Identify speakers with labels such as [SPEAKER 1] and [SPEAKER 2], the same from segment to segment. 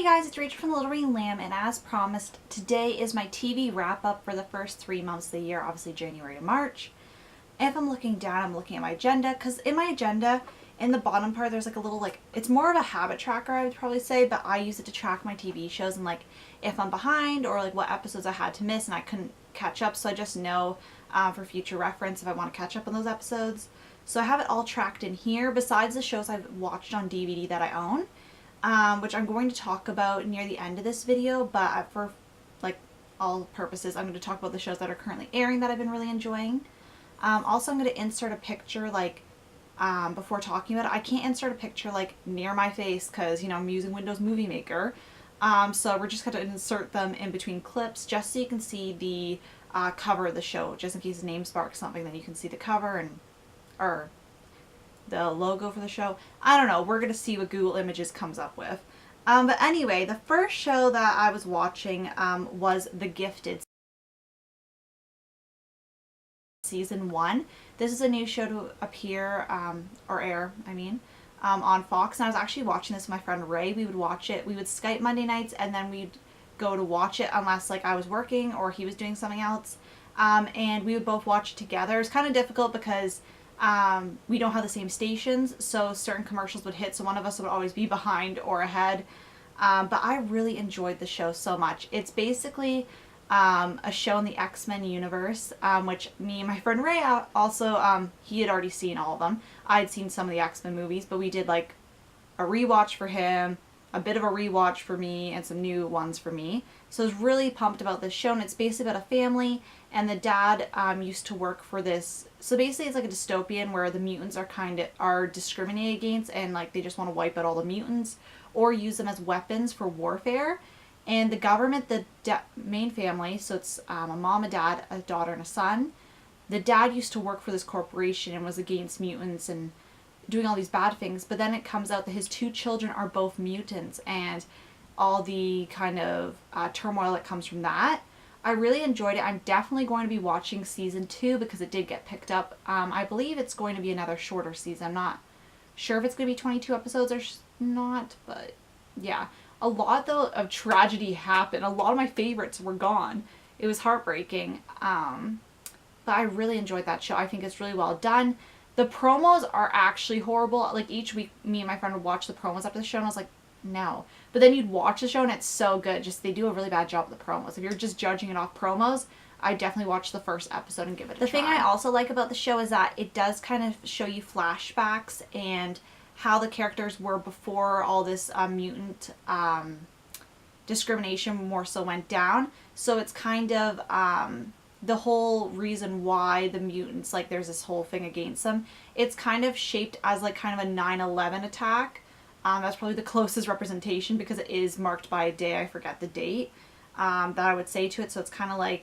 [SPEAKER 1] Hey guys, it's Rachel from the Little Green Lamb, and as promised, today is my TV wrap-up for the first 3 months of the year, obviously January to March. If I'm looking down, I'm looking at my agenda, because in my agenda, in the bottom part, there's like a little, it's more of a habit tracker, I would probably say, but I use it to track my TV shows and if I'm behind or what episodes I had to miss and I couldn't catch up, so I just know for future reference if I want to catch up on those episodes. So I have it all tracked in here, besides the shows I've watched on DVD that I own. Which I'm going to talk about near the end of this video, but for all purposes, I'm going to talk about the shows that are currently airing that I've been really enjoying. Also, I'm going to insert a picture before talking about it. I can't insert a picture near my face because I'm using Windows Movie Maker. So we're just going to insert them in between clips just so you can see the cover of the show, just in case the name sparks something, then you can see the cover or the logo for the show. I don't know. We're going to see what Google Images comes up with. But anyway, the first show that I was watching was The Gifted Season 1. This is a new show to appear, or air, on Fox. And I was actually watching this with my friend Ray. We would watch it. We would Skype Monday nights and then we'd go to watch it unless I was working or he was doing something else. And we would both watch it together. It was kind of difficult because we don't have the same stations, so certain commercials would hit, so one of us would always be behind or ahead. But I really enjoyed the show so much. It's basically a show in the X-Men universe, which me and my friend Ray also, he had already seen all of them. I'd seen some of the X-Men movies, but we did a rewatch for him, a bit of a rewatch for me, and some new ones for me. So I was really pumped about this show, and it's basically about a family, and the dad used to work for this. So basically it's like a dystopian where the mutants are discriminated against, and they just want to wipe out all the mutants or use them as weapons for warfare. And the government, the main family, so it's a mom, a dad, a daughter, and a son. The dad used to work for this corporation and was against mutants and doing all these bad things, but then it comes out that his 2 children are both mutants and all the kind of turmoil that comes from that. I really enjoyed it. I'm definitely going to be watching season 2 because it did get picked up. I believe it's going to be another shorter season. I'm not sure if it's going to be 22 episodes or not, but yeah. A lot though of tragedy happened. A lot of my favorites were gone. It was heartbreaking. But I really enjoyed that show. I think it's really well done. The promos are actually horrible. Each week, me and my friend would watch the promos up to the show, and I was like, no. But then you'd watch the show, and it's so good. Just, they do a really bad job with the promos. If you're just judging it off promos, I definitely watch the first episode and give it a try. The thing I also like about the show is that it does kind of show you flashbacks and how the characters were before all this mutant discrimination more so went down. So it's kind of the whole reason why the mutants, there's this whole thing against them. It's kind of shaped as kind of a 9/11 attack. That's probably the closest representation because it is marked by a day. I forget the date that I would say to it. So it's kind of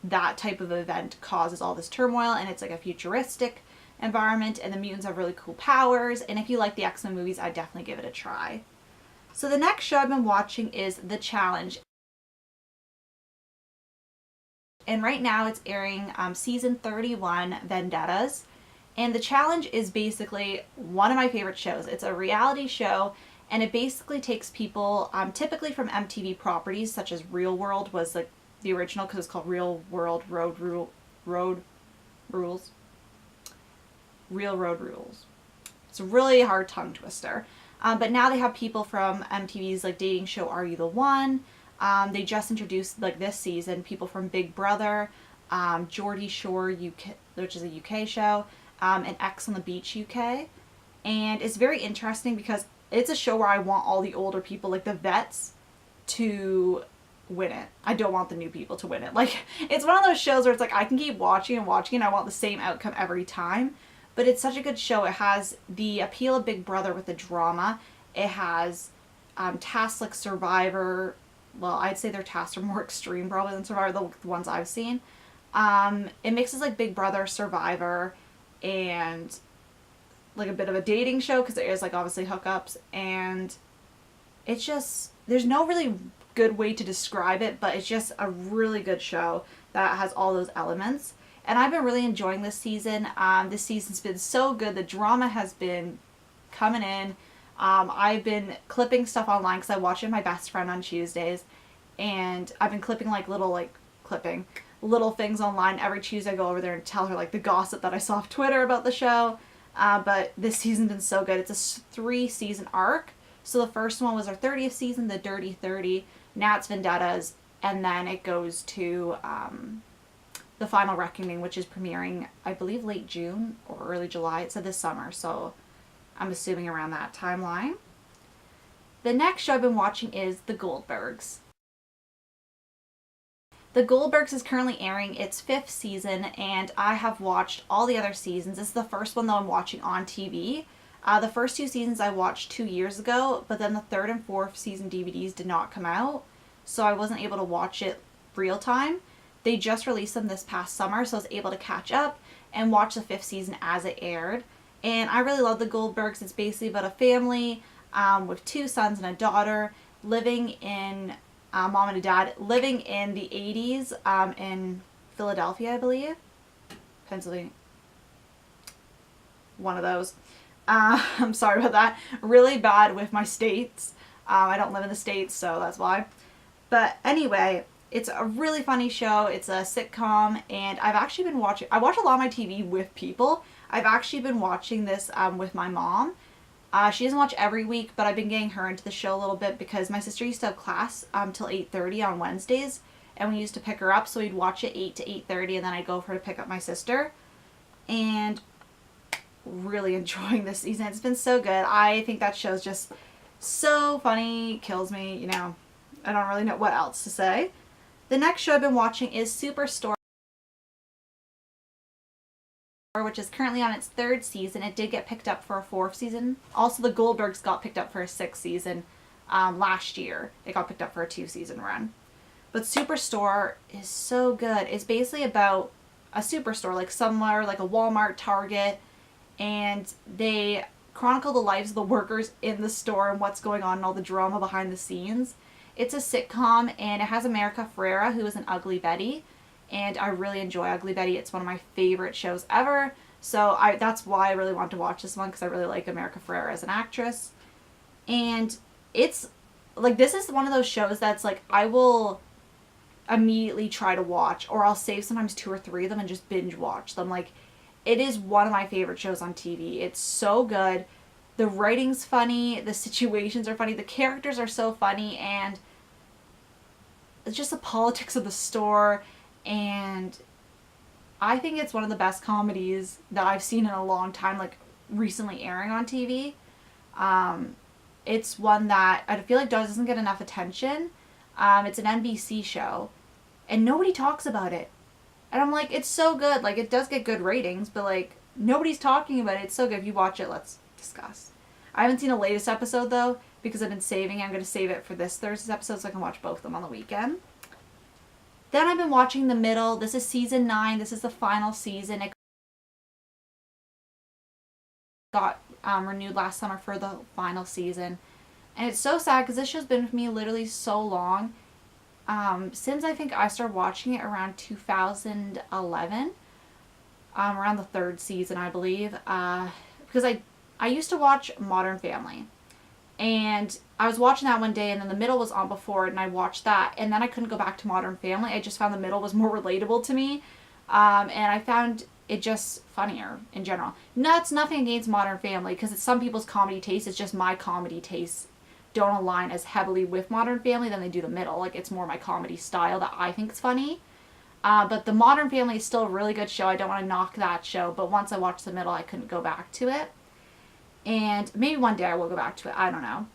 [SPEAKER 1] that type of event causes all this turmoil, and it's a futuristic environment, and the mutants have really cool powers. And if you like the X-Men movies, I'd definitely give it a try. So the next show I've been watching is The Challenge. And right now it's airing season 31, Vendettas. And The Challenge is basically one of my favorite shows. It's a reality show, and it basically takes people, typically from MTV properties, such as Real World was the original because it's called Real World Road Rules. Real Road Rules. It's a really hard tongue twister. But now they have people from MTV's dating show Are You the One? They just introduced this season people from Big Brother, Geordie Shore UK, which is a UK show, and X on the Beach UK. And it's very interesting because it's a show where I want all the older people, the vets, to win it. I don't want the new people to win it. It's one of those shows where it's I can keep watching and watching and I want the same outcome every time. But it's such a good show. It has the appeal of Big Brother with the drama. It has tasks like Survivor. Well, I'd say their tasks are more extreme probably than Survivor, the ones I've seen. It mixes Big Brother, Survivor, and a bit of a dating show because there is obviously hookups. And it's just, there's no really good way to describe it, but it's just a really good show that has all those elements. And I've been really enjoying this season. This season's been so good. The drama has been coming in. I've been clipping stuff online because I watch it with my best friend on Tuesdays, and I've been clipping like little things online. Every Tuesday I go over there and tell her like the gossip that I saw off Twitter about the show. But this season's been so good. It's a 3-season arc. So the first one was our 30th season, the Dirty 30, Nat's Vendettas, and then it goes to the Final Reckoning, which is premiering, I believe, late June or early July. It said this summer, so I'm assuming around that timeline. The next show I've been watching is The Goldbergs. The Goldbergs is currently airing its 5th season, and I have watched all the other seasons. This is the first one, though, I'm watching on TV. The first 2 seasons I watched 2 years ago, but then the 3rd and 4th season DVDs did not come out, so I wasn't able to watch it real time. They just released them this past summer, so I was able to catch up and watch the 5th season as it aired. And I really love The Goldbergs. It's basically about a family with 2 sons and a daughter living in, mom and a dad, living in the 80s in Philadelphia, I believe. Pennsylvania. One of those. I'm sorry about that. Really bad with my states. I don't live in the States, so that's why. But anyway, it's a really funny show. It's a sitcom, and I've actually been watching, I watch a lot of my TV with people. I've actually been watching this with my mom. She doesn't watch every week, but I've been getting her into the show a little bit because my sister used to have class till 8:30 on Wednesdays, and we used to pick her up, so we'd watch it 8 to 8:30, and then I'd go for her to pick up my sister. And really enjoying this season. It's been so good. I think that show's just so funny, kills me, you know. I don't really know what else to say. The next show I've been watching is Superstore, which is currently on its 3rd season. It did get picked up for a 4th season. Also, The Goldbergs got picked up for a 6th season last year. It got picked up for a 2-season run. But Superstore is so good. It's basically about a superstore, like somewhere like a Walmart, Target, and they chronicle the lives of the workers in the store and what's going on and all the drama behind the scenes. It's a sitcom, and it has America Ferrera, who is an Ugly Betty, and I really enjoy Ugly Betty. It's one of my favorite shows ever, so that's why I really want to watch this one, because I really like America Ferrera as an actress. And it's like, this is one of those shows that's like, I will immediately try to watch, or I'll save sometimes 2 or 3 of them and just binge watch them. Like, it is one of my favorite shows on TV. It's so good. The writing's funny, the situations are funny, the characters are so funny, and it's just the politics of the store, and I think it's one of the best comedies that I've seen in a long time, like recently airing on TV. It's one that I feel like doesn't get enough attention. It's an NBC show, and nobody talks about it. And I'm like, it's so good. Like, it does get good ratings, but like, nobody's talking about it. It's so good. If you watch it, let's discuss. I haven't seen the latest episode, though, because I've been saving it. I'm going to save it for this Thursday's episode so I can watch both of them on the weekend. Then I've been watching The Middle. This is season 9. This is the final season. It got renewed last summer for the final season. And it's so sad because this show's been with me literally so long. Since I think I started watching it around 2011. Around the 3rd season, I believe. Because I used to watch Modern Family. And I was watching that one day, and then The Middle was on before it, and I watched that. And then I couldn't go back to Modern Family. I just found The Middle was more relatable to me. And I found it just funnier in general. That's nothing against Modern Family, because it's some people's comedy taste. It's just my comedy tastes don't align as heavily with Modern Family than they do The Middle. Like, it's more my comedy style that I think is funny. But the Modern Family is still a really good show. I don't want to knock that show, but once I watched The Middle, I couldn't go back to it. And maybe one day I will go back to it. I don't know.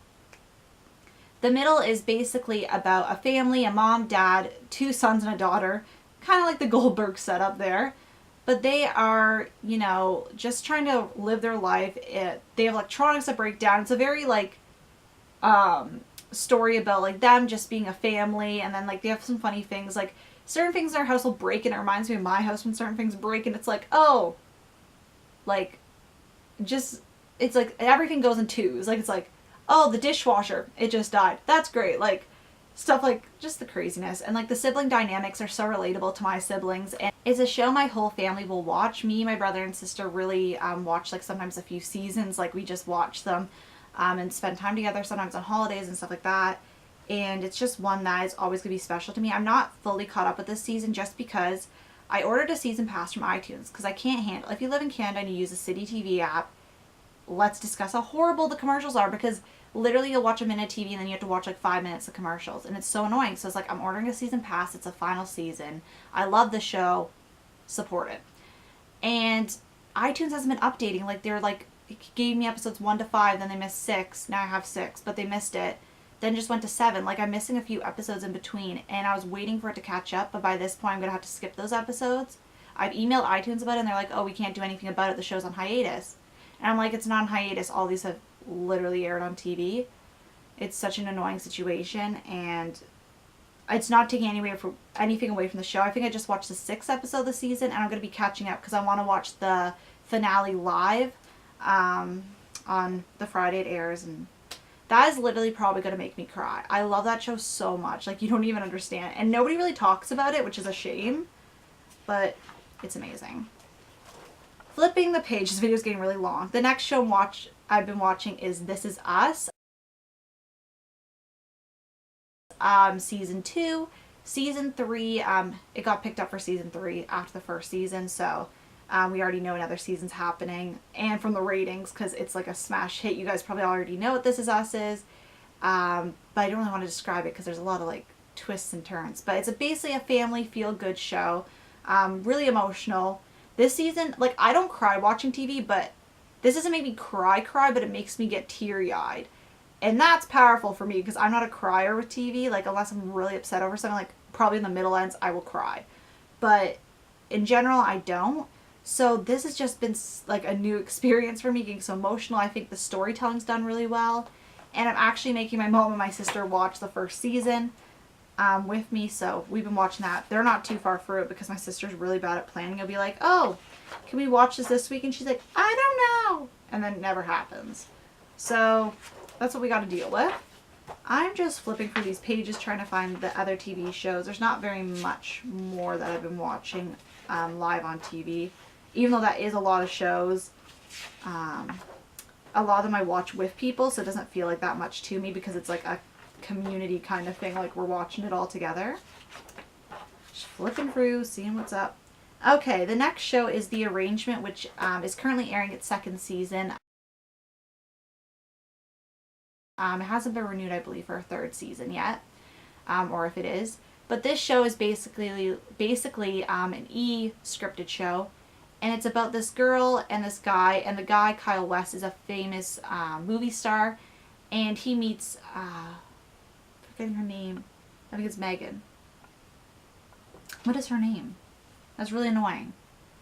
[SPEAKER 1] The Middle is basically about a family, a mom, dad, 2 sons and a daughter. Kind of like the Goldberg setup there. But they are, you know, just trying to live their life. They have electronics that break down. It's a very, like, story about, like, them just being a family. And then, like, they have some funny things. Like, certain things in our house will break, and it reminds me of my house when certain things break. And it's like, oh, like, just, it's like everything goes in twos. Like, it's like, oh, the dishwasher, it just died. That's great. Like, stuff like just the craziness. And like the sibling dynamics are so relatable to my siblings. And it's a show my whole family will watch. Me, my brother and sister really watch like sometimes a few seasons. Like, we just watch them. and spend time together, sometimes on holidays and stuff like that. And it's just one that is always going to be special to me. I'm not fully caught up with this season just because I ordered a season pass from iTunes because I can't handle, if you live in Canada and you use the City TV app, let's discuss how horrible the commercials are, because literally you'll watch a minute of TV and then you have to watch like 5 minutes of commercials, and it's so annoying. So it's like, I'm ordering a season pass, it's a final season, I love the show, support it. And iTunes hasn't been updating. Like, they're like, it gave me episodes 1 to 5, then they missed 6, now I have 6, but they missed it, then just went to 7. Like, I'm missing a few episodes in between, and I was waiting for it to catch up, but by this point I'm gonna have to skip those episodes. I've emailed iTunes about it and they're like, oh, we can't do anything about it, the show's on hiatus. And I'm like, it's not on hiatus, all these have literally aired on TV. It's such an annoying situation, and it's not taking anything away from the show. I think I just watched the 6th episode of the season, and I'm going to be catching up because I want to watch the finale live on the Friday it airs, and that is literally probably going to make me cry. I love that show so much. Like, you don't even understand. And nobody really talks about it, which is a shame, but it's amazing. Flipping the page, this video is getting really long. The next show I've been watching is This Is Us. Season 2. Season 3, it got picked up for season 3 after the first season, so we already know another season's happening. And from the ratings, because it's like a smash hit, you guys probably already know what This Is Us is. But I don't really want to describe it because there's a lot of like twists and turns. But it's basically a family feel-good show. Really emotional. This season, like, I don't cry watching TV, but this doesn't make me cry, but it makes me get teary-eyed. And that's powerful for me because I'm not a crier with TV. Like, unless I'm really upset over something, like probably in the middle ends, I will cry. But in general, I don't. So this has just been like a new experience for me, getting so emotional. I think the storytelling's done really well. And I'm actually making my mom and my sister watch the first season with me. So we've been watching that. They're not too far through it because my sister's really bad at planning. I'll be like, oh, can we watch this week? And she's like, I don't know. And then it never happens. So that's what we got to deal with. I'm just flipping through these pages trying to find the other TV shows. There's not very much more that I've been watching live on TV, even though that is a lot of shows. A lot of them I watch with people, so it doesn't feel like that much to me because it's like a community kind of thing, like we're watching it all together. Just flipping through, seeing what's up. Okay, the next show is The Arrangement, which is currently airing its 2nd season. It hasn't been renewed, I believe, for a 3rd season yet, or if it is. But this show is basically an scripted show, and it's about this girl and this guy, and the guy, Kyle West, is a famous movie star, and he meets, forgetting her name, I think it's Megan. What is her name? That's really annoying.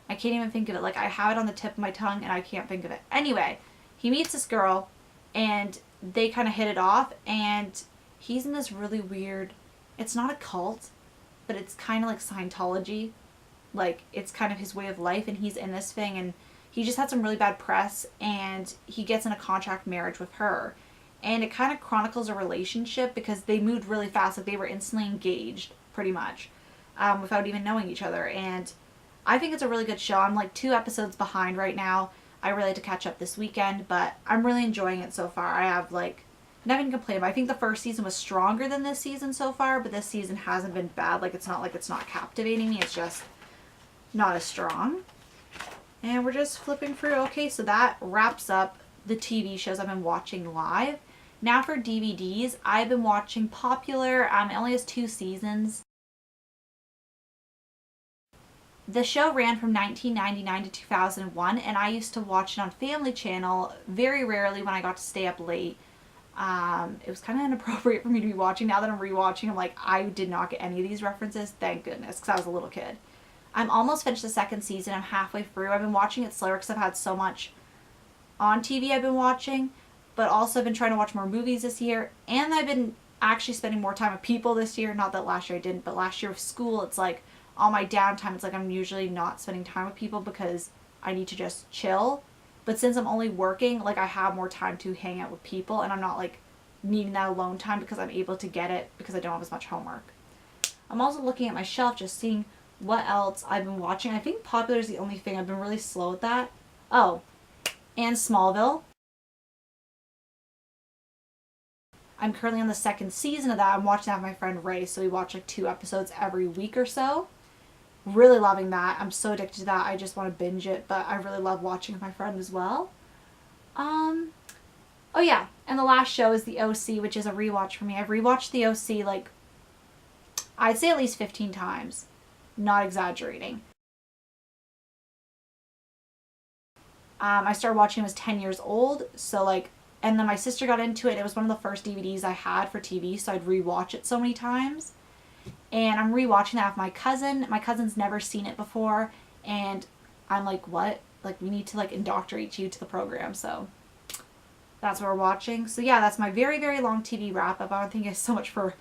[SPEAKER 1] I can't even think of it. Like, I have it on the tip of my tongue, and I can't think of it. Anyway, he meets this girl, and they kind of hit it off, and he's in this really weird, it's not a cult, but it's kind of like Scientology. Like, it's kind of his way of life, and he's in this thing, and he just had some really bad press, and he gets in a contract marriage with her. And it kind of chronicles a relationship because they moved really fast. Like, they were instantly engaged, pretty much, without even knowing each other. And I think it's a really good show. I'm like 2 episodes behind right now. I really had to catch up this weekend, but I'm really enjoying it so far. I have, like, nothing to complain about. I think the first season was stronger than this season so far, but this season hasn't been bad. Like, it's not captivating me. It's just not as strong. And we're just flipping through. Okay, so that wraps up the TV shows I've been watching live. Now for DVDs, I've been watching Popular. It only has 2 seasons. The show ran from 1999 to 2001, and I used to watch it on Family Channel very rarely when I got to stay up late. It was kind of inappropriate for me to be watching. Now that I'm rewatching, I'm like, I did not get any of these references, thank goodness, because I was a little kid. I'm almost finished the 2nd season. I'm halfway through. I've been watching it slower because I've had so much on TV I've been watching, but also I've been trying to watch more movies this year, and I've been actually spending more time with people this year. Not that last year I didn't, but last year with school, it's like, all my downtime, it's like I'm usually not spending time with people because I need to just chill. But since I'm only working, like, I have more time to hang out with people, and I'm not like needing that alone time because I'm able to get it because I don't have as much homework. I'm also looking at my shelf, just seeing what else I've been watching. I think Popular is the only thing. I've been really slow at that. Oh, and Smallville. I'm currently on the second season of that. I'm watching that with my friend Ray, so we watch like 2 episodes every week or so. Really loving that. I'm so addicted to that. I just want to binge it, but I really love watching with my friend as well. Oh yeah, and the last show is The OC, which is a rewatch for me. I've rewatched The OC like, I'd say at least 15 times. Not exaggerating. I started watching when I was 10 years old, so like, and then my sister got into it. It was one of the first DVDs I had for TV, so I'd rewatch it so many times. And I'm rewatching that with my cousin. My cousin's never seen it before, and I'm like, what? Like, we need to like indoctrinate you to the program, so that's what we're watching. So yeah, that's my very, very long TV wrap up. I don't thank you guys so much for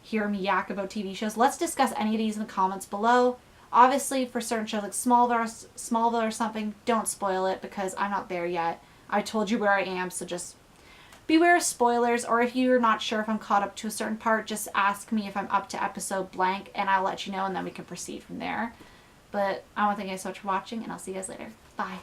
[SPEAKER 1] hearing me yak about TV shows. Let's discuss any of these in the comments below. Obviously, for certain shows like Smallville or something, don't spoil it because I'm not there yet. I told you where I am, so just beware of spoilers, or if you're not sure if I'm caught up to a certain part, just ask me if I'm up to episode blank, and I'll let you know, and then we can proceed from there. But I want to thank you guys so much for watching, and I'll see you guys later. Bye.